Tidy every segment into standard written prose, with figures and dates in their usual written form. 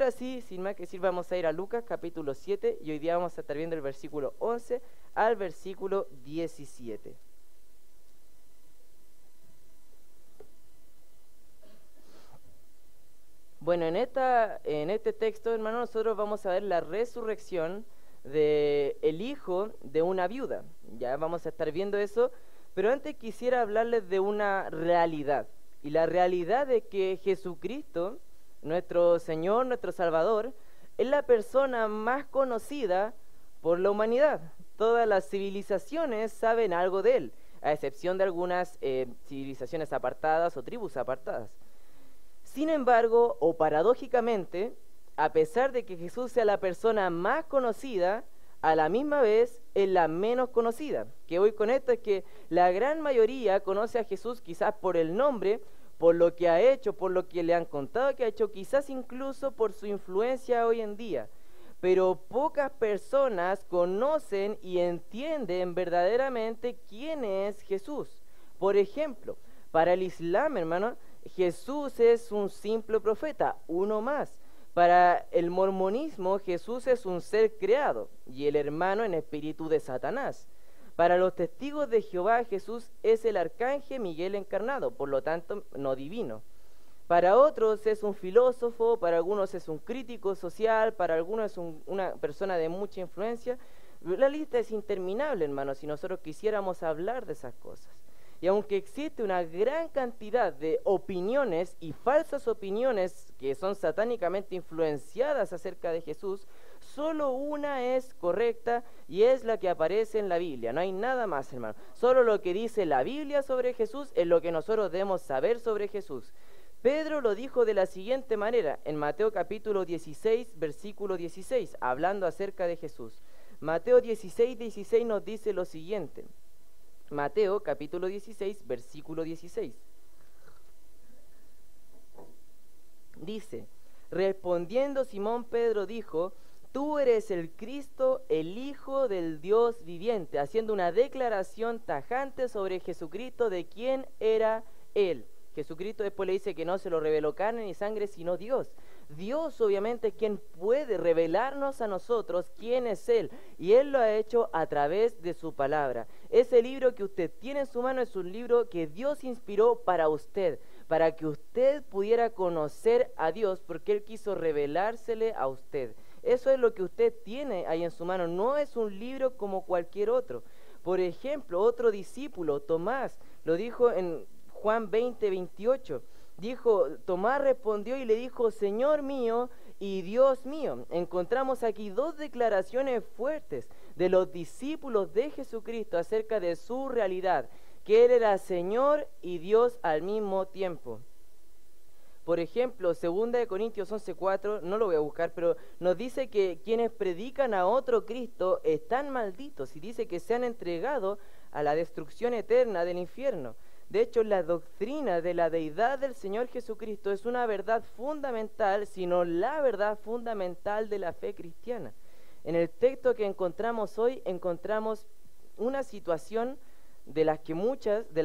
ahora sí, sin más que decir, vamos a ir a Lucas capítulo 7 y hoy día vamos a estar viendo el versículo 11 al versículo 17. Bueno, en este texto, hermano, nosotros vamos a ver la resurrección de el hijo de una viuda. Ya vamos a estar viendo eso, pero antes quisiera hablarles de una realidad. Y la realidad es que Jesucristo, nuestro Señor, nuestro Salvador, es la persona más conocida por la humanidad. Todas las civilizaciones saben algo de Él, a excepción de algunas civilizaciones apartadas o tribus apartadas. Sin embargo, o paradójicamente, a pesar de que Jesús sea la persona más conocida, a la misma vez es la menos conocida. Que voy con esto es que la gran mayoría conoce a Jesús quizás por el nombre, por lo que ha hecho, por lo que le han contado que ha hecho, quizás incluso por su influencia hoy en día. Pero pocas personas conocen y entienden verdaderamente quién es Jesús. Por ejemplo, para el Islam, hermano, Jesús es un simple profeta, uno más. Para el mormonismo, Jesús es un ser creado y el hermano en espíritu de Satanás. Para los testigos de Jehová, Jesús es el arcángel Miguel encarnado, por lo tanto, no divino. Para otros es un filósofo, para algunos es un crítico social, para algunos es una persona de mucha influencia. La lista es interminable, hermano, si nosotros quisiéramos hablar de esas cosas. Y aunque existe una gran cantidad de opiniones y falsas opiniones que son satánicamente influenciadas acerca de Jesús, solo una es correcta y es la que aparece en la Biblia. No hay nada más, hermano. Solo lo que dice la Biblia sobre Jesús es lo que nosotros debemos saber sobre Jesús. Pedro lo dijo de la siguiente manera en Mateo capítulo 16, versículo 16, hablando acerca de Jesús. Mateo 16, 16 nos dice lo siguiente. Mateo capítulo 16, versículo 16. Dice, respondiendo Simón Pedro dijo, tú eres el Cristo, el Hijo del Dios viviente, haciendo una declaración tajante sobre Jesucristo de quién era Él. Jesucristo después le dice que no se lo reveló carne ni sangre, sino Dios. Dios obviamente es quien puede revelarnos a nosotros quién es Él, y Él lo ha hecho a través de su palabra. Ese libro que usted tiene en su mano es un libro que Dios inspiró para usted, para que usted pudiera conocer a Dios, porque Él quiso revelársele a usted. Eso es lo que usted tiene ahí en su mano, no es un libro como cualquier otro. Por ejemplo, otro discípulo, Tomás, lo dijo en Juan 20, 28, dijo, Tomás respondió y le dijo, Señor mío y Dios mío. Encontramos aquí dos declaraciones fuertes de los discípulos de Jesucristo acerca de su realidad, que Él era Señor y Dios al mismo tiempo. Por ejemplo, 2 Corintios 11:4, no lo voy a buscar, pero nos dice que quienes predican a otro Cristo están malditos y dice que se han entregado a la destrucción eterna del infierno. De hecho, la doctrina de la deidad del Señor Jesucristo es una verdad fundamental, sino la verdad fundamental de la fe cristiana. En el texto que encontramos hoy, encontramos una situación de las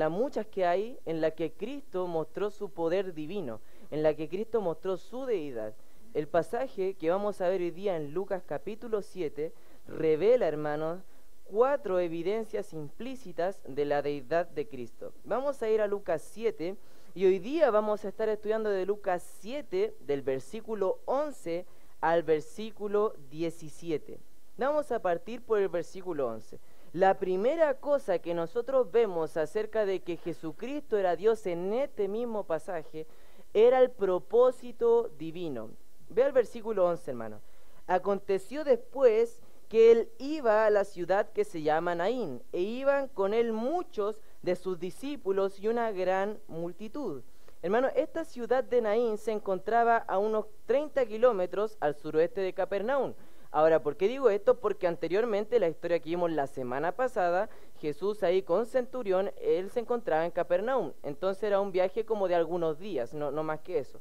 muchas que hay, en la que Cristo mostró su poder divino, en la que Cristo mostró su deidad. El pasaje que vamos a ver hoy día en Lucas capítulo 7 revela, hermanos, 4 evidencias implícitas de la deidad de Cristo. Vamos a ir a Lucas 7 y hoy día vamos a estar estudiando de Lucas 7 del versículo 11 al versículo 17. Vamos a partir por el versículo 11. La primera cosa que nosotros vemos acerca de que Jesucristo era Dios en este mismo pasaje era el propósito divino. Ve al versículo 11, hermano. Aconteció después que él iba a la ciudad que se llama Naín, e iban con él muchos de sus discípulos y una gran multitud. Hermano, esta ciudad de Naín se encontraba a unos 30 kilómetros al suroeste de Capernaum. Ahora, ¿por qué digo esto? Porque anteriormente, la historia que vimos la semana pasada, Jesús ahí con Centurión, él se encontraba en Capernaum. Entonces era un viaje como de algunos días, no más que eso.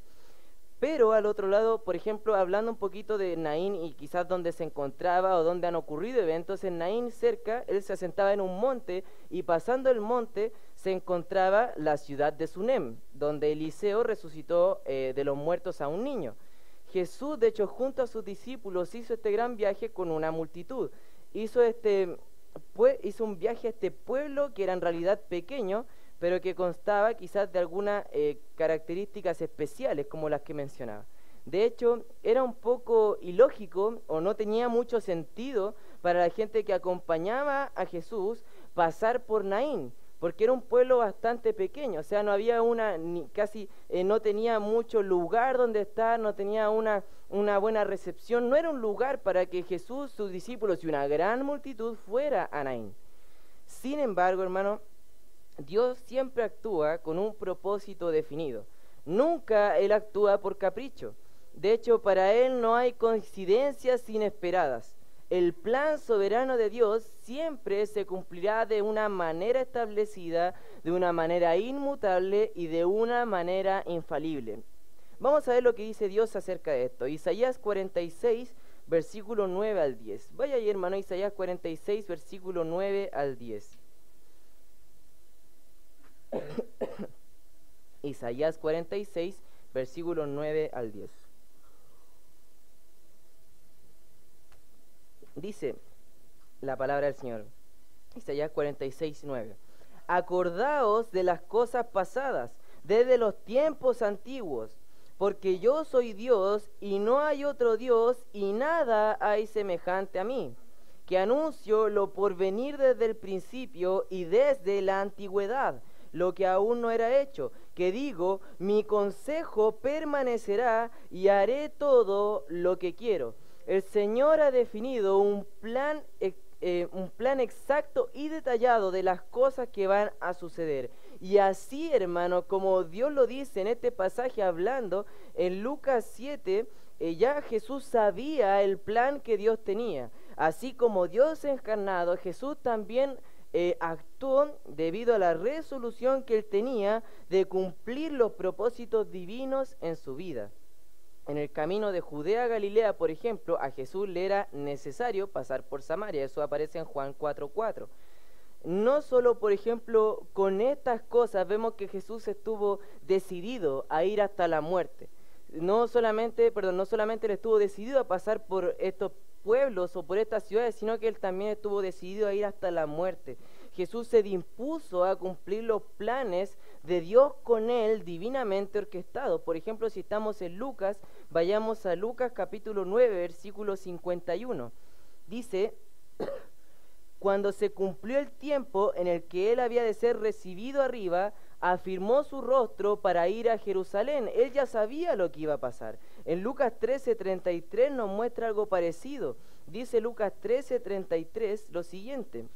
Pero al otro lado, por ejemplo, hablando un poquito de Naín y quizás donde se encontraba o donde han ocurrido eventos, en Naín cerca, él se asentaba en un monte y pasando el monte se encontraba la ciudad de Sunem, donde Eliseo resucitó de los muertos a un niño. Jesús, de hecho, junto a sus discípulos, hizo este gran viaje con una multitud. Hizo un viaje a este pueblo que era en realidad pequeño, pero que constaba quizás de algunas características especiales, como las que mencionaba. De hecho, era un poco ilógico o no tenía mucho sentido para la gente que acompañaba a Jesús pasar por Naín, porque era un pueblo bastante pequeño, o sea, no había no tenía mucho lugar donde estar, no tenía una buena recepción, no era un lugar para que Jesús, sus discípulos y una gran multitud fuera a Naín. Sin embargo, hermano, Dios siempre actúa con un propósito definido. Nunca Él actúa por capricho. De hecho, para Él no hay coincidencias inesperadas. El plan soberano de Dios siempre se cumplirá de una manera establecida, de una manera inmutable y de una manera infalible. Vamos a ver lo que dice Dios acerca de esto. Isaías 46, versículo 9 al 10. Vaya ahí, hermano, Isaías 46, versículo 9 al 10. Isaías 46, versículo 9 al 10. Dice la palabra del Señor, Isaías 46, 9. Acordaos de las cosas pasadas, desde los tiempos antiguos, porque yo soy Dios y no hay otro Dios y nada hay semejante a mí, que anuncio lo por venir desde el principio y desde la antigüedad, lo que aún no era hecho, que digo, mi consejo permanecerá y haré todo lo que quiero. El Señor ha definido un plan exacto y detallado de las cosas que van a suceder. Y así, hermano, como Dios lo dice en este pasaje hablando, en Lucas 7, ya Jesús sabía el plan que Dios tenía. Así como Dios encarnado, Jesús también actuó debido a la resolución que Él tenía de cumplir los propósitos divinos en su vida. En el camino de Judea a Galilea, por ejemplo, a Jesús le era necesario pasar por Samaria. Eso aparece en Juan 4:4. No solo, por ejemplo, con estas cosas vemos que Jesús estuvo decidido a ir hasta la muerte. No solamente Él estuvo decidido a pasar por estos pueblos o por estas ciudades, sino que Él también estuvo decidido a ir hasta la muerte. Jesús se dispuso a cumplir los planes de Dios con Él divinamente orquestados. Por ejemplo, si estamos en Lucas, vayamos a Lucas capítulo 9, versículo 51. Dice, cuando se cumplió el tiempo en el que Él había de ser recibido arriba, afirmó su rostro para ir a Jerusalén. Él ya sabía lo que iba a pasar. En Lucas 13:33 nos muestra algo parecido. Dice Lucas 13:33 lo siguiente.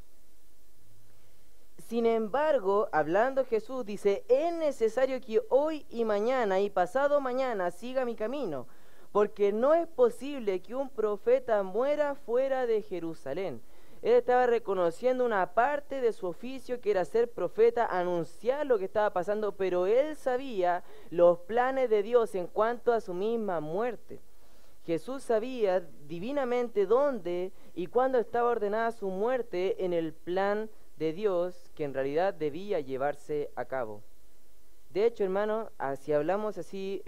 Sin embargo, hablando Jesús, dice, es necesario que hoy y mañana y pasado mañana siga mi camino, porque no es posible que un profeta muera fuera de Jerusalén. Él estaba reconociendo una parte de su oficio, que era ser profeta, anunciar lo que estaba pasando, pero él sabía los planes de Dios en cuanto a su misma muerte. Jesús sabía divinamente dónde y cuándo estaba ordenada su muerte en el plan de Dios, que en realidad debía llevarse a cabo. De hecho, hermano, si hablamos así,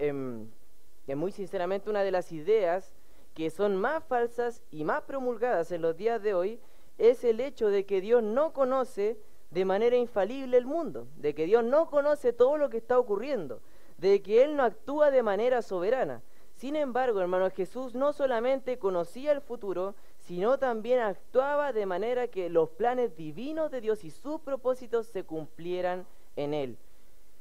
muy sinceramente, una de las ideas que son más falsas y más promulgadas en los días de hoy es el hecho de que Dios no conoce de manera infalible el mundo, de que Dios no conoce todo lo que está ocurriendo, de que Él no actúa de manera soberana. Sin embargo, hermano, Jesús no solamente conocía el futuro, sino también actuaba de manera que los planes divinos de Dios y sus propósitos se cumplieran en Él.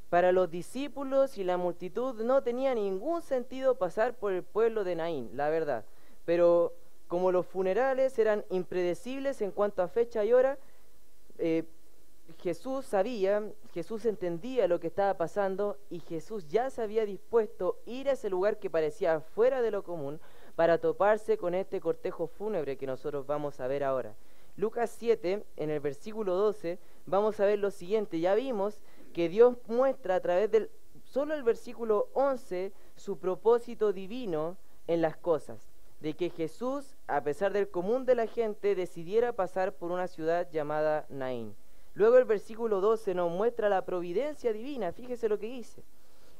Para los discípulos y la multitud no tenía ningún sentido pasar por el pueblo de Naín, la verdad. Pero como los funerales eran impredecibles en cuanto a fecha y hora, Jesús entendía lo que estaba pasando y Jesús ya se había dispuesto a ir a ese lugar que parecía fuera de lo común para toparse con este cortejo fúnebre que nosotros vamos a ver ahora. Lucas 7, en el versículo 12, vamos a ver lo siguiente. Ya vimos que Dios muestra a través del solo el versículo 11 su propósito divino en las cosas, de que Jesús, a pesar del común de la gente, decidiera pasar por una ciudad llamada Naín. Luego el versículo 12 nos muestra la providencia divina. Fíjese lo que dice.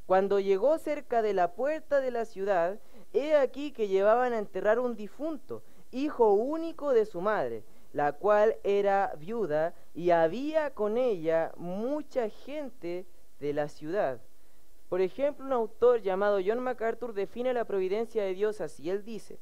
Cuando llegó cerca de la puerta de la ciudad, he aquí que llevaban a enterrar un difunto, hijo único de su madre, la cual era viuda, y había con ella mucha gente de la ciudad. Por ejemplo, un autor llamado John MacArthur define la providencia de Dios así. Él dice: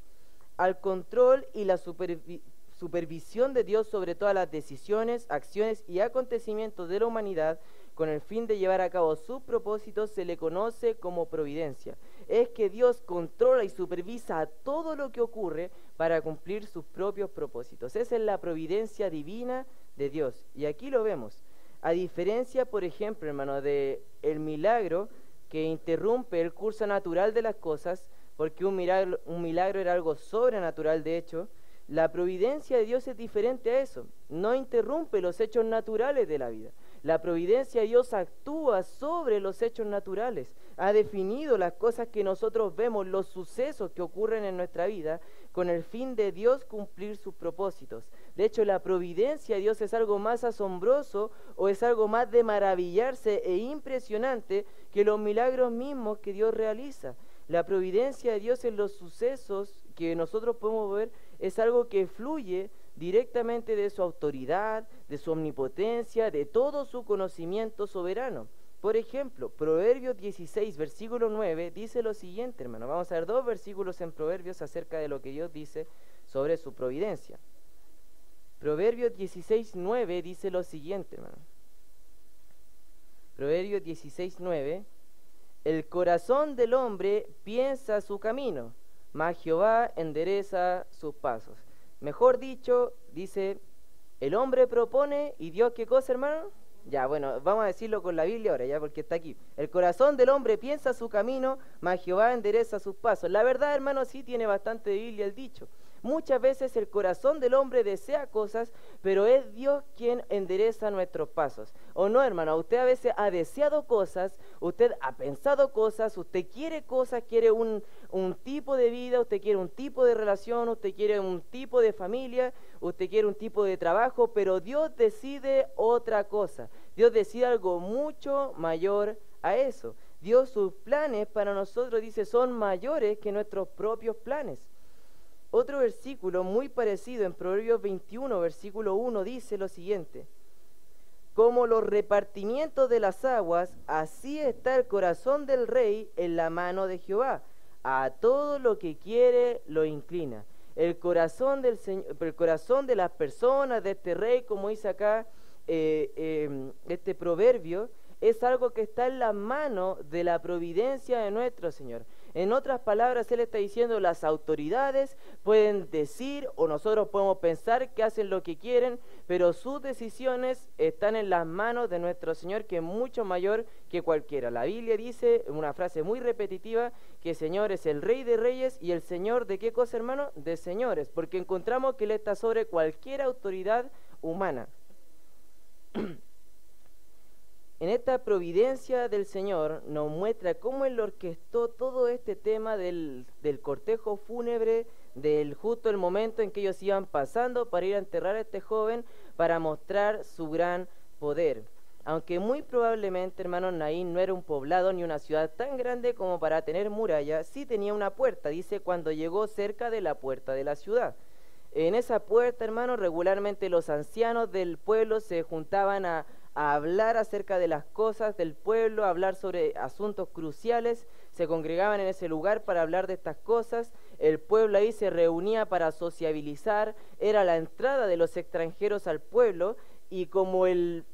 al control y la supervisión de Dios sobre todas las decisiones, acciones y acontecimientos de la humanidad, con el fin de llevar a cabo sus propósitos, se le conoce como providencia. Es que Dios controla y supervisa todo lo que ocurre para cumplir sus propios propósitos. Esa es la providencia divina de Dios. Y aquí lo vemos. A diferencia, por ejemplo, hermano, de el milagro que interrumpe el curso natural de las cosas, porque un milagro era algo sobrenatural, de hecho, la providencia de Dios es diferente a eso. No interrumpe los hechos naturales de la vida. La providencia de Dios actúa sobre los hechos naturales. Ha definido las cosas que nosotros vemos, los sucesos que ocurren en nuestra vida, con el fin de Dios cumplir sus propósitos. De hecho, la providencia de Dios es algo más asombroso o es algo más de maravillarse e impresionante que los milagros mismos que Dios realiza. La providencia de Dios en los sucesos que nosotros podemos ver es algo que fluye directamente de su autoridad, de su omnipotencia, de todo su conocimiento soberano. Por ejemplo, Proverbios 16, versículo 9, dice lo siguiente, hermano. Vamos a ver 2 versículos en Proverbios acerca de lo que Dios dice sobre su providencia. Proverbios 16, 9 dice lo siguiente, hermano. Proverbios 16, 9. El corazón del hombre piensa su camino, mas Jehová endereza sus pasos. Mejor dicho, dice, el hombre propone y Dios, ¿qué cosa, hermano? Ya, bueno, vamos a decirlo con la Biblia ahora, ya, porque está aquí. El corazón del hombre piensa su camino, mas Jehová endereza sus pasos. La verdad, hermano, sí tiene bastante Biblia el dicho. Muchas veces el corazón del hombre desea cosas, pero es Dios quien endereza nuestros pasos. ¿O no, hermano? Usted a veces ha deseado cosas, usted ha pensado cosas, usted quiere cosas, quiere un tipo de vida, usted quiere un tipo de relación, usted quiere un tipo de familia, usted quiere un tipo de trabajo, pero Dios decide otra cosa. Dios decide algo mucho mayor a eso. Dios, sus planes para nosotros, dice, son mayores que nuestros propios planes. Otro versículo muy parecido en Proverbios 21, versículo 1, dice lo siguiente: como los repartimientos de las aguas, así está el corazón del rey en la mano de Jehová. A todo lo que quiere lo inclina. El corazón del Señor, el corazón de las personas, de este rey, como dice acá este proverbio, es algo que está en la mano de la providencia de nuestro Señor. En otras palabras, Él está diciendo, las autoridades pueden decir o nosotros podemos pensar que hacen lo que quieren, pero sus decisiones están en las manos de nuestro Señor, que es mucho mayor que cualquiera. La Biblia dice, una frase muy repetitiva, que el Señor es el Rey de Reyes y el Señor ¿de qué cosa, hermano? De señores, porque encontramos que Él está sobre cualquier autoridad humana. En esta providencia del Señor nos muestra cómo Él orquestó todo este tema del cortejo fúnebre, del justo el momento en que ellos iban pasando para ir a enterrar a este joven, para mostrar su gran poder. Aunque muy probablemente, hermanos, Naín no era un poblado ni una ciudad tan grande como para tener muralla, sí tenía una puerta, dice, cuando llegó cerca de la puerta de la ciudad. En esa puerta, hermanos, regularmente los ancianos del pueblo se juntaban a hablar acerca de las cosas del pueblo, a hablar sobre asuntos cruciales, se congregaban en ese lugar para hablar de estas cosas, el pueblo ahí se reunía para sociabilizar, era la entrada de los extranjeros al pueblo, y como el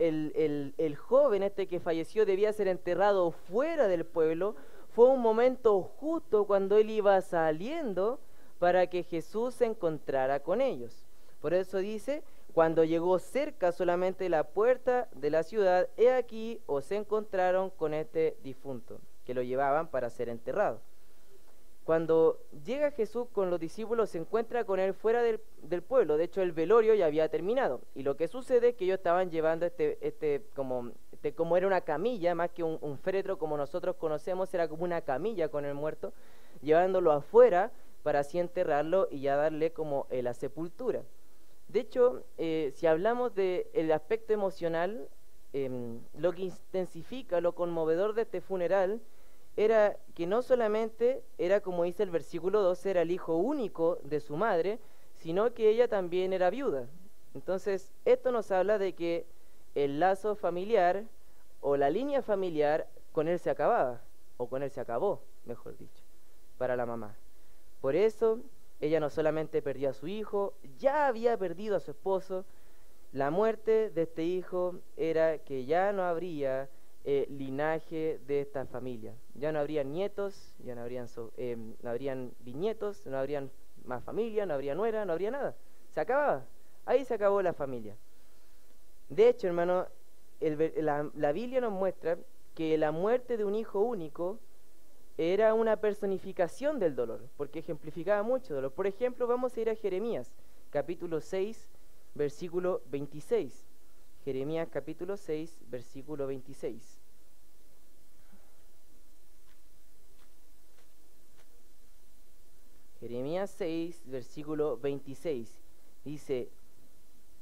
joven este que falleció debía ser enterrado fuera del pueblo, fue un momento justo cuando él iba saliendo para que Jesús se encontrara con ellos. Por eso dice, cuando llegó cerca solamente la puerta de la ciudad, he aquí o se encontraron con este difunto, que lo llevaban para ser enterrado. Cuando llega Jesús con los discípulos, se encuentra con él fuera del pueblo. De hecho, el velorio ya había terminado. Y lo que sucede es que ellos estaban llevando como era una camilla, más que un féretro como nosotros conocemos, era como una camilla con el muerto, llevándolo afuera para así enterrarlo y ya darle como la sepultura. De hecho, si hablamos del aspecto emocional, lo que intensifica, lo conmovedor de este funeral, era que no solamente era, como dice el versículo 2, era el hijo único de su madre, sino que ella también era viuda. Entonces, esto nos habla de que el lazo familiar o la línea familiar con él se acababa, o con él se acabó, mejor dicho, para la mamá. Por eso, ella no solamente perdió a su hijo, ya había perdido a su esposo. La muerte de este hijo era que ya no habría linaje de esta familia. Ya no habrían nietos, ya no habrían bisnietos, no habrían más familia, no habría nuera, no habría nada. Se acababa. Ahí se acabó la familia. De hecho, hermano, la Biblia nos muestra que la muerte de un hijo único era una personificación del dolor, porque ejemplificaba mucho dolor. Por ejemplo, vamos a ir a Jeremías, capítulo 6, versículo 26. Jeremías capítulo 6, versículo 26. Jeremías 6, versículo 26. Dice: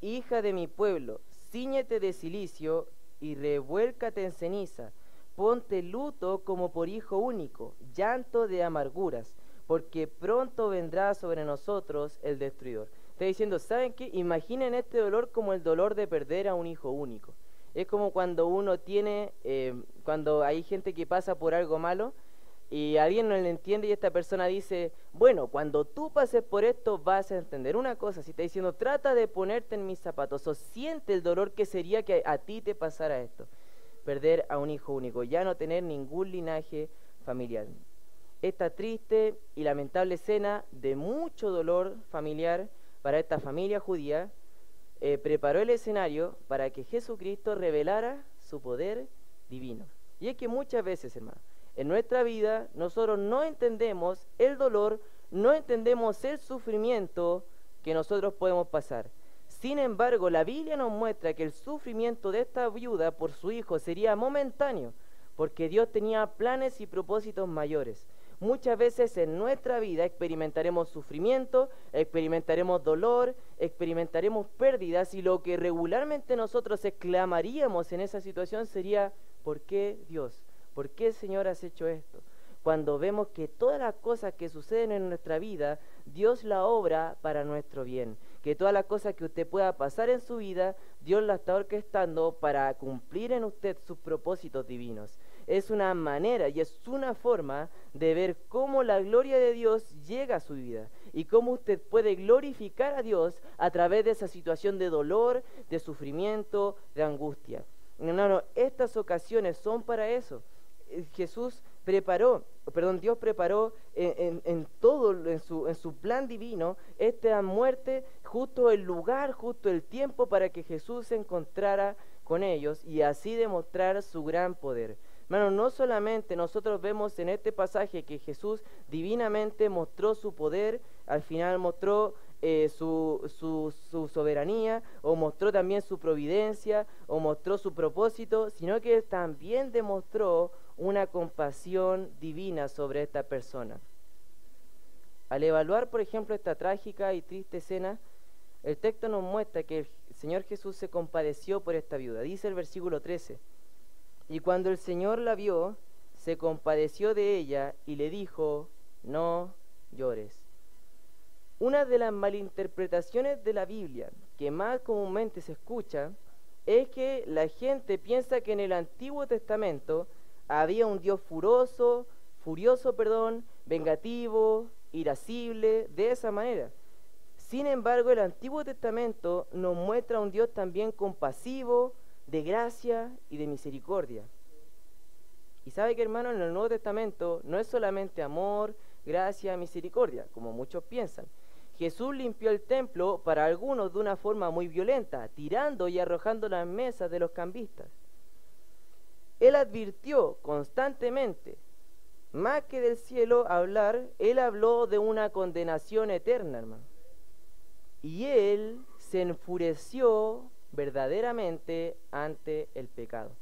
hija de mi pueblo, cíñete de cilicio y revuélcate en ceniza. Ponte luto como por hijo único, llanto de amarguras, porque pronto vendrá sobre nosotros el destruidor. Está diciendo, ¿saben qué? Imaginen este dolor como el dolor de perder a un hijo único. Es como cuando uno tiene, cuando hay gente que pasa por algo malo y alguien no le entiende y esta persona dice, bueno, cuando tú pases por esto vas a entender una cosa. Si está diciendo, trata de ponerte en mis zapatos o siente el dolor que sería que a ti te pasara esto. Perder a un hijo único, ya no tener ningún linaje familiar. Esta triste y lamentable escena de mucho dolor familiar para esta familia judía, preparó el escenario para que Jesucristo revelara su poder divino. Y es que muchas veces, hermano, en nuestra vida nosotros no entendemos el dolor, no entendemos el sufrimiento que nosotros podemos pasar. Sin embargo, la Biblia nos muestra que el sufrimiento de esta viuda por su hijo sería momentáneo, porque Dios tenía planes y propósitos mayores. Muchas veces en nuestra vida experimentaremos sufrimiento, experimentaremos dolor, experimentaremos pérdidas y lo que regularmente nosotros exclamaríamos en esa situación sería, ¿por qué Dios? ¿Por qué Señor has hecho esto? Cuando vemos que todas las cosas que suceden en nuestra vida, Dios la obra para nuestro bien. Que todas las cosas que usted pueda pasar en su vida, Dios la está orquestando para cumplir en usted sus propósitos divinos. Es una manera y es una forma de ver cómo la gloria de Dios llega a su vida y cómo usted puede glorificar a Dios a través de esa situación de dolor, de sufrimiento, de angustia. No, estas ocasiones son para eso. Dios preparó en todo, en su plan divino, esta muerte, justo el lugar, justo el tiempo para que Jesús se encontrara con ellos y así demostrar su gran poder. Hermano, no solamente nosotros vemos en este pasaje que Jesús divinamente mostró su poder, al final mostró su soberanía, o mostró también su providencia, o mostró su propósito, sino que también demostró una compasión divina sobre esta persona. Al evaluar, por ejemplo, esta trágica y triste escena, el texto nos muestra que el Señor Jesús se compadeció por esta viuda. Dice el versículo 13, y cuando el Señor la vio, se compadeció de ella y le dijo, no llores. Una de las malinterpretaciones de la Biblia que más comúnmente se escucha es que la gente piensa que en el Antiguo Testamento había un Dios furioso, vengativo, irascible, de esa manera. Sin embargo, el Antiguo Testamento nos muestra un Dios también compasivo, de gracia y de misericordia. Y sabe que, hermano, en el Nuevo Testamento no es solamente amor, gracia, misericordia, como muchos piensan. Jesús limpió el templo para algunos de una forma muy violenta, tirando y arrojando las mesas de los cambistas. Él advirtió constantemente, más que del cielo hablar, Él habló de una condenación eterna, hermano. Y Él se enfureció verdaderamente ante el pecado.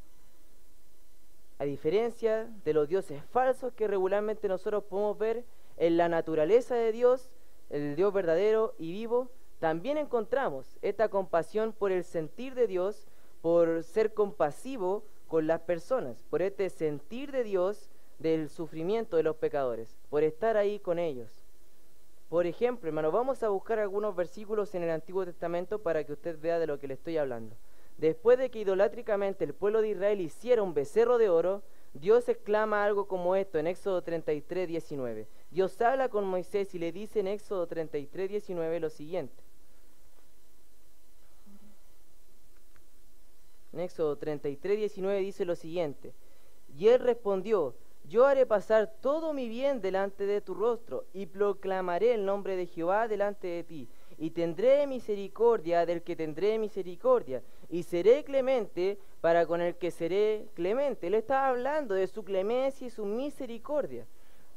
A diferencia de los dioses falsos que regularmente nosotros podemos ver en la naturaleza de Dios, el Dios verdadero y vivo, también encontramos esta compasión por el sentir de Dios, por ser compasivo con las personas, por este sentir de Dios del sufrimiento de los pecadores, por estar ahí con ellos. Por ejemplo, hermano, vamos a buscar algunos versículos en el Antiguo Testamento para que usted vea de lo que le estoy hablando. Después de que idolátricamente el pueblo de Israel hiciera un becerro de oro, Dios exclama algo como esto en Éxodo 33, 19. Dios habla con Moisés y le dice en Éxodo 33, 19 lo siguiente. En Éxodo 33, 19 dice lo siguiente. Y él respondió: yo haré pasar todo mi bien delante de tu rostro, y proclamaré el nombre de Jehová delante de ti, y tendré misericordia del que tendré misericordia, y seré clemente para con el que seré clemente. Él estaba hablando de su clemencia y su misericordia.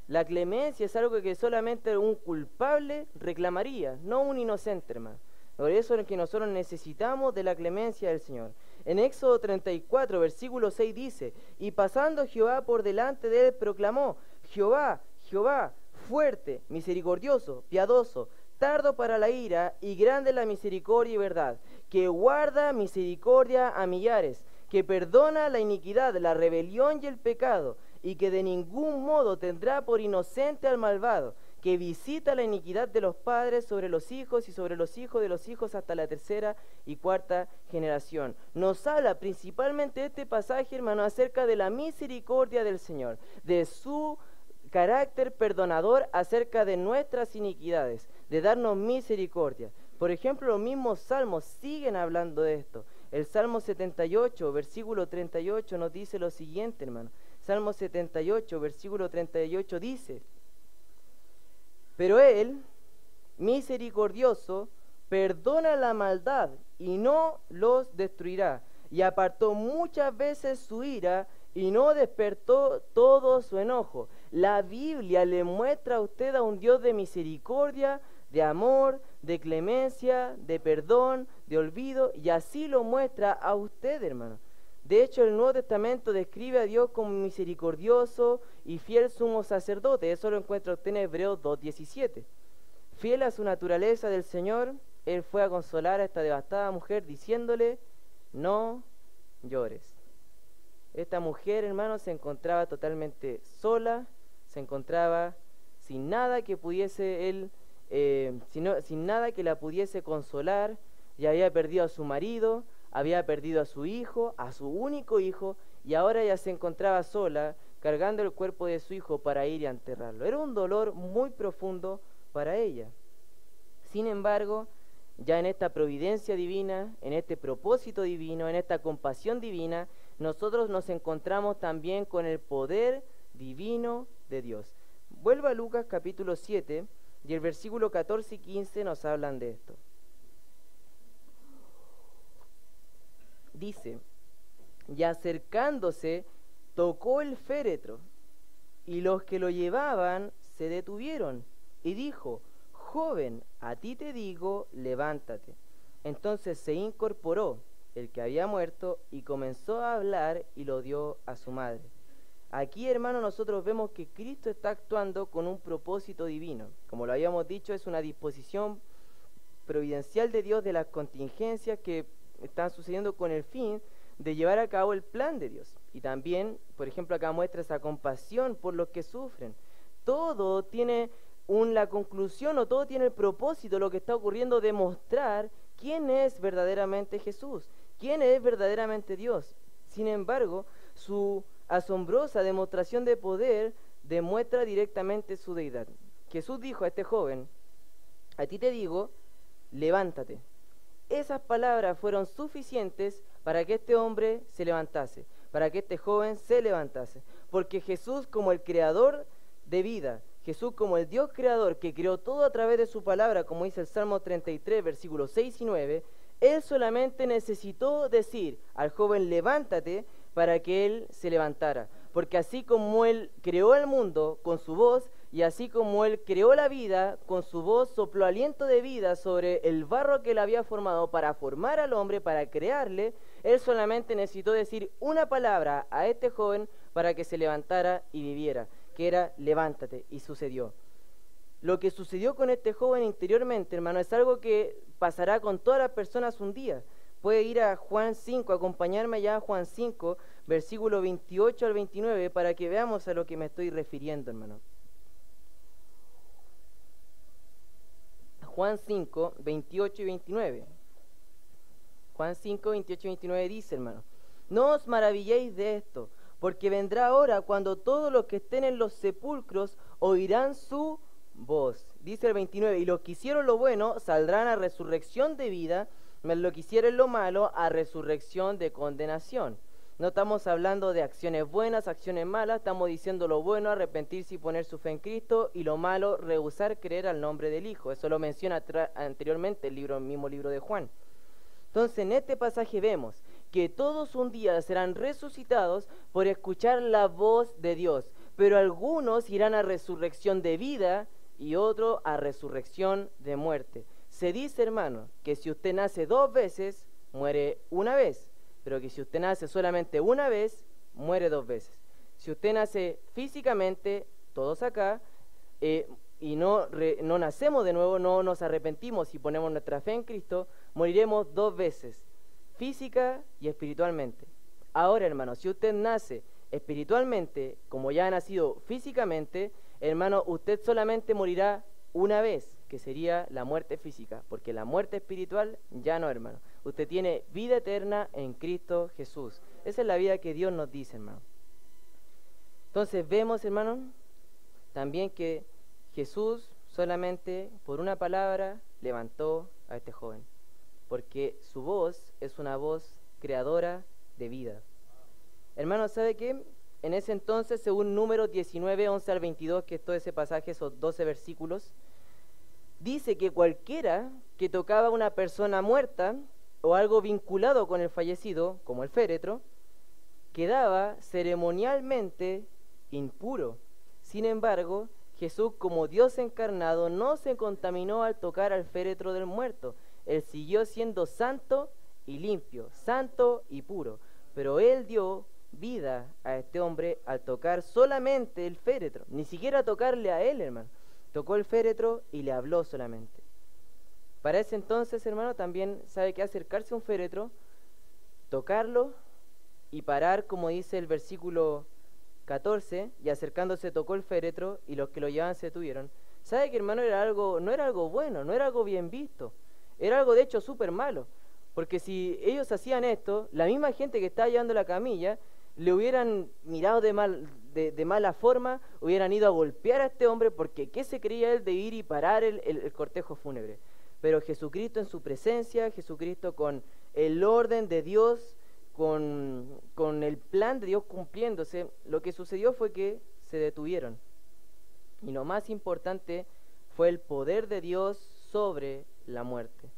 La clemencia es algo que solamente un culpable reclamaría, no un inocente, hermano. Por eso es que nosotros necesitamos de la clemencia del Señor. En Éxodo 34, versículo 6 dice: y pasando Jehová por delante de él, proclamó: Jehová, Jehová, fuerte, misericordioso, piadoso, tardo para la ira y grande la misericordia y verdad, que guarda misericordia a millares, que perdona la iniquidad, la rebelión y el pecado, y que de ningún modo tendrá por inocente al malvado, que visita la iniquidad de los padres sobre los hijos y sobre los hijos de los hijos hasta la tercera y cuarta generación. Nos habla principalmente este pasaje, hermano, acerca de la misericordia del Señor, de su carácter perdonador acerca de nuestras iniquidades, de darnos misericordia. Por ejemplo, los mismos salmos siguen hablando de esto. El Salmo 78, versículo 38 nos dice lo siguiente, hermano. Salmo 78, versículo 38 dice: pero él, misericordioso, perdona la maldad y no los destruirá, y apartó muchas veces su ira y no despertó todo su enojo. La Biblia le muestra a usted a un Dios de misericordia, de amor, de clemencia, de perdón, de olvido, y así lo muestra a usted, hermano. De hecho, el Nuevo Testamento describe a Dios como misericordioso y fiel sumo sacerdote. Eso lo encuentra usted en Hebreos 2:17. Fiel a su naturaleza del Señor, Él fue a consolar a esta devastada mujer diciéndole: no llores. Esta mujer, hermano, se encontraba totalmente sola, se encontraba sin nada que pudiese él, sin nada que la pudiese consolar. Ya había perdido a su marido, había perdido a su hijo, a su único hijo, y ahora ella se encontraba sola, cargando el cuerpo de su hijo para ir a enterrarlo. Era un dolor muy profundo para ella. Sin embargo, ya en esta providencia divina, en este propósito divino, en esta compasión divina, nosotros nos encontramos también con el poder divino de Dios. Vuelva a Lucas capítulo 7, y el versículo 14 y 15 nos hablan de esto. Dice: y acercándose, tocó el féretro, y los que lo llevaban se detuvieron, y dijo: joven, a ti te digo, levántate. Entonces se incorporó el que había muerto y comenzó a hablar y lo dio a su madre. Aquí, hermano, nosotros vemos que Cristo está actuando con un propósito divino. Como lo habíamos dicho, es una disposición providencial de Dios de las contingencias que están sucediendo con el fin de llevar a cabo el plan de Dios. Y también, por ejemplo, acá muestra esa compasión por los que sufren. Todo tiene la conclusión, o todo tiene el propósito, lo que está ocurriendo, de mostrar quién es verdaderamente Jesús, quién es verdaderamente Dios. Sin embargo, su asombrosa demostración de poder demuestra directamente su deidad. Jesús dijo a este joven: a ti te digo, levántate. Esas palabras fueron suficientes para que este hombre se levantase, para que este joven se levantase, porque Jesús, como el creador de vida, Jesús como el Dios creador que creó todo a través de su palabra, como dice el Salmo 33, versículos 6 y 9, Él solamente necesitó decir al joven: levántate, para que él se levantara. Porque así como Él creó el mundo con su voz, y así como Él creó la vida, con su voz sopló aliento de vida sobre el barro que Él había formado para formar al hombre, para crearle, Él solamente necesitó decir una palabra a este joven para que se levantara y viviera, que era: levántate, y sucedió. Lo que sucedió con este joven interiormente, hermano, es algo que pasará con todas las personas un día. Puede ir a Juan 5, acompañarme allá a Juan 5, versículo 28 al 29, para que veamos a lo que me estoy refiriendo, hermano. Juan 5, 28 y 29. Juan 5, 28 y 29 dice, hermano: no os maravilléis de esto, porque vendrá hora cuando todos los que estén en los sepulcros oirán su voz. Dice el 29, y los que hicieron lo bueno saldrán a resurrección de vida, mas los que hicieron lo malo a resurrección de condenación. No estamos hablando de acciones buenas, acciones malas, estamos diciendo lo bueno, arrepentirse y poner su fe en Cristo, y lo malo, rehusar creer al nombre del Hijo. Eso lo menciona anteriormente el mismo libro de Juan. Entonces en este pasaje vemos que todos un día serán resucitados por escuchar la voz de Dios, pero algunos irán a resurrección de vida y otros a resurrección de muerte. Se dice, hermano, que si usted nace 2 veces, muere una vez, pero que si usted nace solamente una vez, muere 2 veces. Si usted nace físicamente, todos acá, y no nacemos de nuevo, no nos arrepentimos y ponemos nuestra fe en Cristo, moriremos 2 veces, física y espiritualmente. Ahora, hermano, si usted nace espiritualmente, como ya ha nacido físicamente, hermano, usted solamente morirá una vez, que sería la muerte física, porque la muerte espiritual ya no, hermano. Usted tiene vida eterna en Cristo Jesús. Esa es la vida que Dios nos dice, hermano. Entonces vemos, hermano, también que Jesús solamente por una palabra levantó a este joven, porque su voz es una voz creadora de vida. Hermano, ¿sabe qué? En ese entonces, según Números 19, 11 al 22, que es todo ese pasaje, esos 12 versículos, dice que cualquiera que tocaba a una persona muerta o algo vinculado con el fallecido, como el féretro, quedaba ceremonialmente impuro. Sin embargo, Jesús, como Dios encarnado, no se contaminó al tocar al féretro del muerto. Él siguió siendo santo y limpio, santo y puro. Pero Él dio vida a este hombre al tocar solamente el féretro, ni siquiera tocarle a él, hermano. Tocó el féretro y le habló solamente. Para ese entonces, hermano, también sabe que acercarse a un féretro, tocarlo y parar, como dice el versículo 14, y acercándose tocó el féretro y los que lo llevaban se detuvieron. Sabe que, hermano, no era algo bueno, no era algo bien visto, era algo de hecho súper malo, porque si ellos hacían esto, la misma gente que estaba llevando la camilla le hubieran mirado de mala forma, hubieran ido a golpear a este hombre, porque ¿qué se creía él de ir y parar el cortejo fúnebre? Pero Jesucristo en su presencia, Jesucristo con el orden de Dios, con el plan de Dios cumpliéndose, lo que sucedió fue que se detuvieron. Y lo más importante fue el poder de Dios sobre la muerte,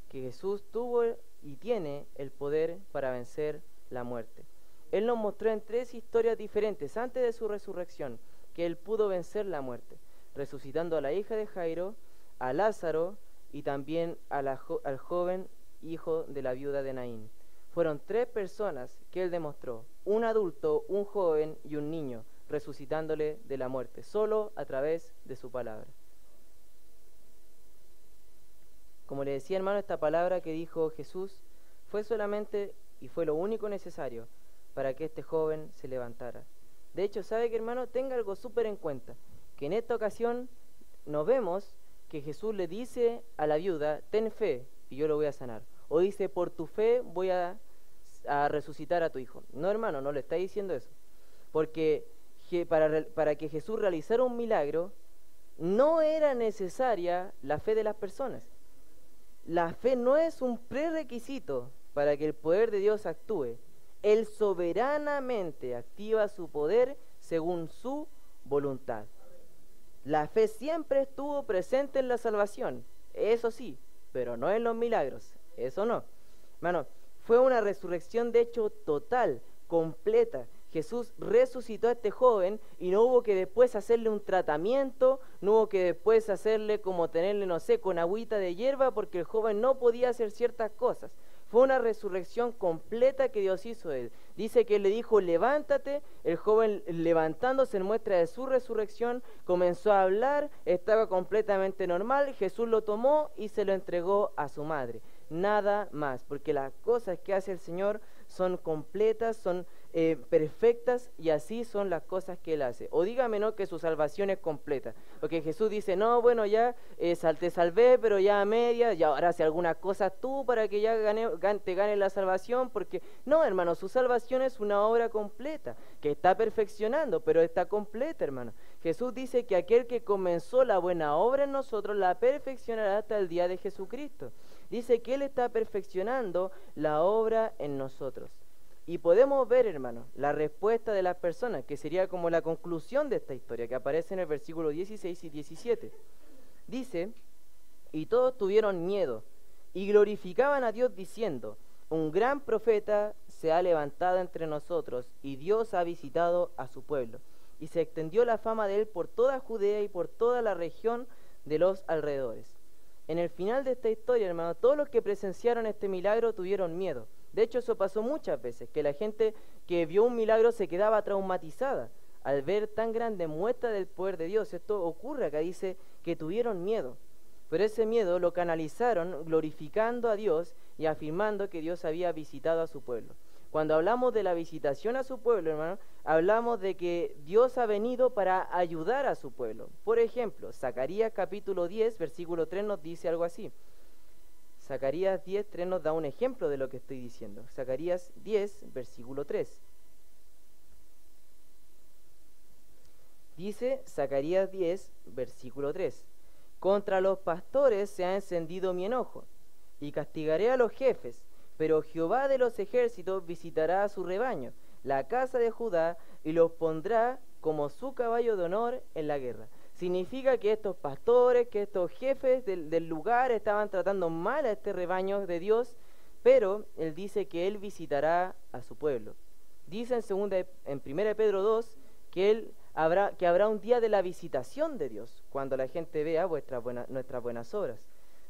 que Jesús tuvo y tiene el poder para vencer la muerte. Él nos mostró en 3 historias diferentes antes de su resurrección que Él pudo vencer la muerte, resucitando a la hija de Jairo, a Lázaro y también al joven hijo de la viuda de Naín. Fueron 3 personas que Él demostró, un adulto, un joven y un niño, resucitándole de la muerte, solo a través de su palabra. Como le decía, hermano, esta palabra que dijo Jesús fue solamente y fue lo único necesario para que este joven se levantara. De hecho, ¿sabe qué, hermano? Tenga algo súper en cuenta, que en esta ocasión nos vemos que Jesús le dice a la viuda: ten fe y yo lo voy a sanar. O dice: por tu fe voy a resucitar a tu hijo. No, hermano, no le está diciendo eso. Porque para que Jesús realizara un milagro, no era necesaria la fe de las personas. La fe no es un prerequisito para que el poder de Dios actúe. Él soberanamente activa su poder según su voluntad. La fe siempre estuvo presente en la salvación, eso sí, pero no en los milagros, eso no. Hermano, fue una resurrección de hecho total, completa. Jesús resucitó a este joven y no hubo que después hacerle un tratamiento, no hubo que después hacerle como tenerle, no sé, con agüita de hierba, porque el joven no podía hacer ciertas cosas. Fue una resurrección completa que Dios hizo de él. Dice que él le dijo: levántate. El joven, levantándose en muestra de su resurrección, comenzó a hablar, estaba completamente normal. Jesús lo tomó y se lo entregó a su madre. Nada más, porque las cosas que hace el Señor son completas, son perfectas, y así son las cosas que Él hace. O dígame, ¿no?, que su salvación es completa. Porque Jesús dice, no, bueno, ya te salvé, pero ya a medias, y ahora hace algunas cosas tú para que ya te gane la salvación, porque no, hermano, su salvación es una obra completa, que está perfeccionando, pero está completa, hermano. Jesús dice que aquel que comenzó la buena obra en nosotros la perfeccionará hasta el día de Jesucristo. Dice que Él está perfeccionando la obra en nosotros. Y podemos ver, hermano, la respuesta de las personas, que sería como la conclusión de esta historia, que aparece en el versículo 16 y 17. Dice, y todos tuvieron miedo, y glorificaban a Dios diciendo, un gran profeta se ha levantado entre nosotros, y Dios ha visitado a su pueblo. Y se extendió la fama de él por toda Judea y por toda la región de los alrededores. En el final de esta historia, hermano, todos los que presenciaron este milagro tuvieron miedo. De hecho, eso pasó muchas veces, que la gente que vio un milagro se quedaba traumatizada al ver tan grande muestra del poder de Dios. Esto ocurre acá, dice que tuvieron miedo, pero ese miedo lo canalizaron glorificando a Dios y afirmando que Dios había visitado a su pueblo. Cuando hablamos de la visitación a su pueblo, hermano, hablamos de que Dios ha venido para ayudar a su pueblo. Por ejemplo, Zacarías capítulo 10, versículo 3 nos dice algo así. Zacarías 10:3 nos da un ejemplo de lo que estoy diciendo. Zacarías 10, versículo 3. Dice Zacarías 10, versículo 3. Contra los pastores se ha encendido mi enojo, y castigaré a los jefes, pero Jehová de los ejércitos visitará a su rebaño, la casa de Judá, y los pondrá como su caballo de honor en la guerra. Significa que estos pastores, que estos jefes del lugar estaban tratando mal a este rebaño de Dios, pero Él dice que Él visitará a su pueblo. Dice en 1 Pedro 2 que habrá un día de la visitación de Dios, cuando la gente vea nuestras buenas obras.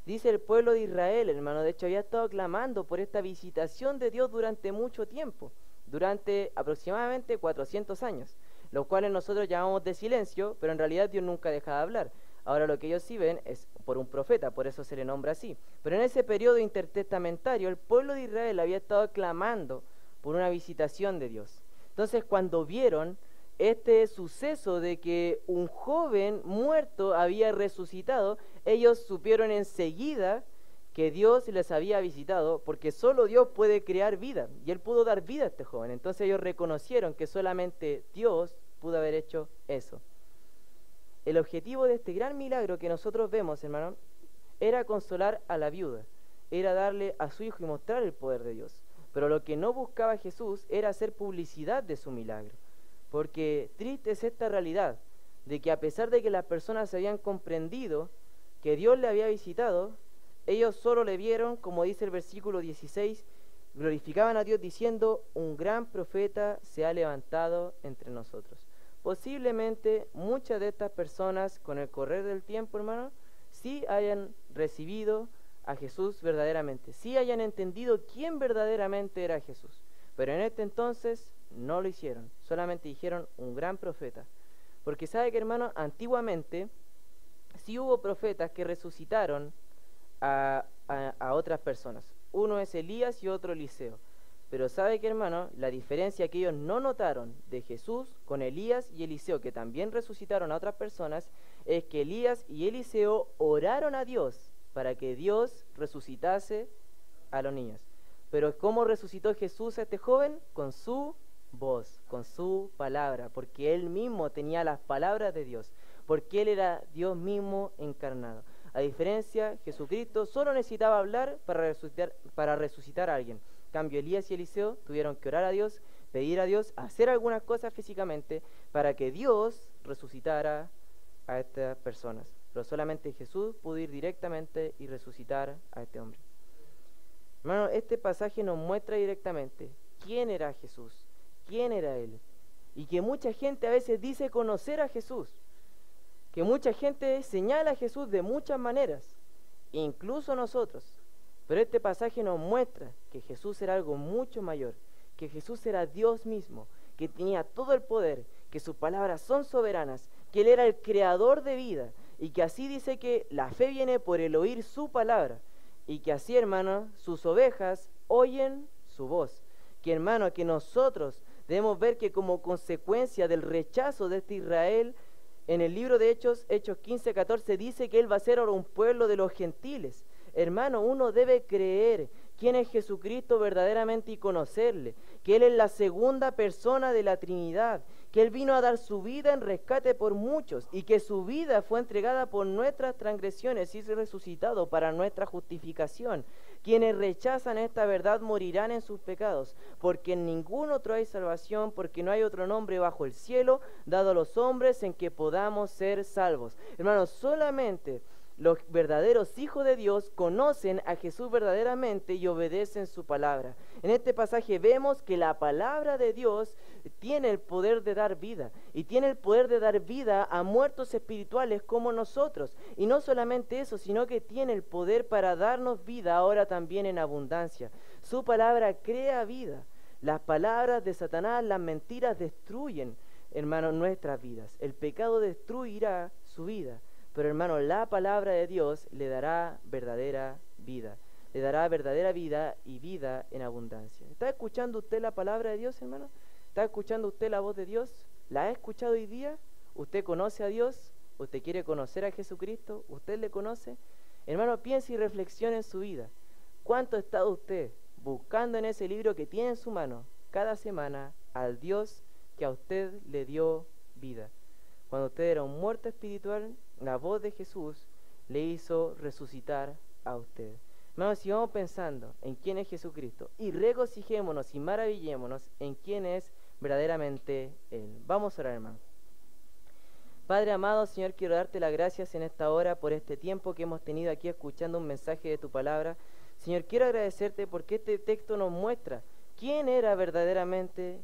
Dice el pueblo de Israel, hermano, de hecho había estado clamando por esta visitación de Dios durante mucho tiempo, durante aproximadamente 400 años. Los cuales nosotros llamamos de silencio, pero en realidad Dios nunca deja de hablar. Ahora lo que ellos sí ven es por un profeta, por eso se le nombra así. Pero en ese periodo intertestamentario, el pueblo de Israel había estado clamando por una visitación de Dios. Entonces, cuando vieron este suceso de que un joven muerto había resucitado, ellos supieron enseguida que Dios les había visitado, porque solo Dios puede crear vida, y Él pudo dar vida a este joven. Entonces ellos reconocieron que solamente Dios pudo haber hecho eso. El objetivo de este gran milagro que nosotros vemos, hermano, era consolar a la viuda, era darle a su hijo y mostrar el poder de Dios. Pero lo que no buscaba Jesús era hacer publicidad de su milagro, porque triste es esta realidad, de que a pesar de que las personas habían comprendido que Dios le había visitado, ellos solo le vieron, como dice el versículo 16, glorificaban a Dios diciendo, un gran profeta se ha levantado entre nosotros. Posiblemente muchas de estas personas, con el correr del tiempo, hermano, sí hayan recibido a Jesús verdaderamente, sí hayan entendido quién verdaderamente era Jesús. Pero en este entonces no lo hicieron, solamente dijeron un gran profeta. Porque sabe que, hermano, antiguamente sí hubo profetas que resucitaron a otras personas. Uno es Elías y otro Eliseo. Pero sabe que, hermano, la diferencia que ellos no notaron de Jesús con Elías y Eliseo, que también resucitaron a otras personas, es que Elías y Eliseo oraron a Dios para que Dios resucitase a los niños. Pero ¿cómo resucitó Jesús a este joven? Con su voz, con su palabra, porque Él mismo tenía las palabras de Dios, porque Él era Dios mismo encarnado. A diferencia, Jesucristo solo necesitaba hablar para resucitar a alguien. En cambio, Elías y Eliseo tuvieron que orar a Dios, pedir a Dios, hacer algunas cosas físicamente para que Dios resucitara a estas personas. Pero solamente Jesús pudo ir directamente y resucitar a este hombre. Hermano, este pasaje nos muestra directamente quién era Jesús, quién era Él. Y que mucha gente a veces dice conocer a Jesús, que mucha gente señala a Jesús de muchas maneras, incluso nosotros. Pero este pasaje nos muestra que Jesús era algo mucho mayor, que Jesús era Dios mismo, que tenía todo el poder, que sus palabras son soberanas, que Él era el creador de vida, y que así dice que la fe viene por el oír su palabra, y que así, hermano, sus ovejas oyen su voz. Que, hermano, que nosotros Debemos ver que como consecuencia del rechazo de este Israel, en el libro de Hechos 15:14, dice que Él va a ser ahora un pueblo de los gentiles. Hermano, uno debe creer quién es Jesucristo verdaderamente y conocerle, que Él es la segunda persona de la Trinidad, que Él vino a dar su vida en rescate por muchos y que su vida fue entregada por nuestras transgresiones y resucitado para nuestra justificación. Quienes rechazan esta verdad morirán en sus pecados, porque en ningún otro hay salvación, porque no hay otro nombre bajo el cielo dado a los hombres en que podamos ser salvos. Hermanos, solamente los verdaderos hijos de Dios conocen a Jesús verdaderamente y obedecen su palabra. En este pasaje vemos que la palabra de Dios tiene el poder de dar vida, y tiene el poder de dar vida a muertos espirituales como nosotros. Y no solamente eso, sino que tiene el poder para darnos vida ahora también en abundancia. Su palabra crea vida. Las palabras de Satanás, las mentiras destruyen, hermanos, nuestras vidas. El pecado destruirá su vida. Pero hermano, la palabra de Dios le dará verdadera vida. Le dará verdadera vida y vida en abundancia. ¿Está escuchando usted la palabra de Dios, hermano? ¿Está escuchando usted la voz de Dios? ¿La ha escuchado hoy día? ¿Usted conoce a Dios? ¿Usted quiere conocer a Jesucristo? ¿Usted le conoce? Hermano, piense y reflexione en su vida. ¿Cuánto ha estado usted buscando en ese libro que tiene en su mano cada semana al Dios que a usted le dio vida? Cuando usted era un muerto espiritual, la voz de Jesús le hizo resucitar a usted. Hermanos, si vamos pensando en quién es Jesucristo y regocijémonos y maravillémonos en quién es verdaderamente Él. Vamos a orar, hermano. Padre amado, Señor, quiero darte las gracias en esta hora por este tiempo que hemos tenido aquí escuchando un mensaje de tu palabra. Señor, quiero agradecerte porque este texto nos muestra quién eras verdaderamente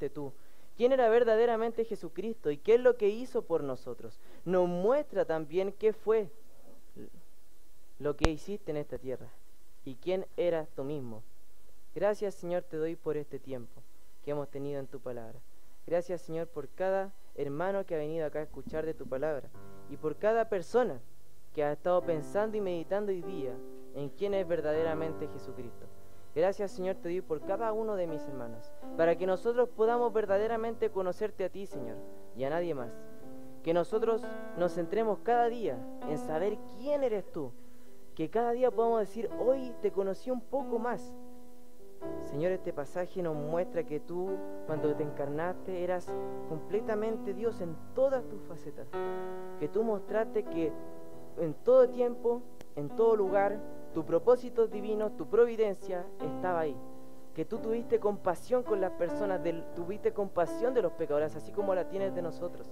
tú. ¿Quién era verdaderamente Jesucristo y qué es lo que hizo por nosotros? Nos muestra también qué fue lo que hiciste en esta tierra y quién eras tú mismo. Gracias, Señor, te doy por este tiempo que hemos tenido en tu palabra. Gracias, Señor, por cada hermano que ha venido acá a escuchar de tu palabra y por cada persona que ha estado pensando y meditando hoy día en quién es verdaderamente Jesucristo. Gracias, Señor, te doy por cada uno de mis hermanos, para que nosotros podamos verdaderamente conocerte a ti, Señor, y a nadie más. Que nosotros nos centremos cada día en saber quién eres tú, que cada día podamos decir, hoy te conocí un poco más. Señor, este pasaje nos muestra que tú, cuando te encarnaste, eras completamente Dios en todas tus facetas, que tú mostraste que en todo tiempo, en todo lugar, tu propósito divino, tu providencia estaba ahí. Que tú tuviste compasión con las personas, tuviste compasión de los pecadores, así como la tienes de nosotros.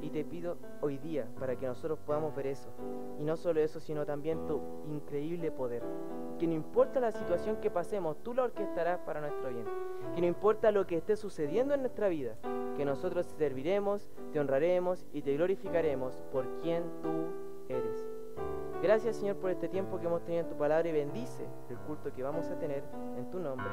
Y te pido hoy día para que nosotros podamos ver eso. Y no solo eso, sino también tu increíble poder. Que no importa la situación que pasemos, tú la orquestarás para nuestro bien. Que no importa lo que esté sucediendo en nuestra vida, que nosotros te serviremos, te honraremos y te glorificaremos por quien tú eres. Gracias, Señor, por este tiempo que hemos tenido en tu palabra y bendice el culto que vamos a tener en tu nombre.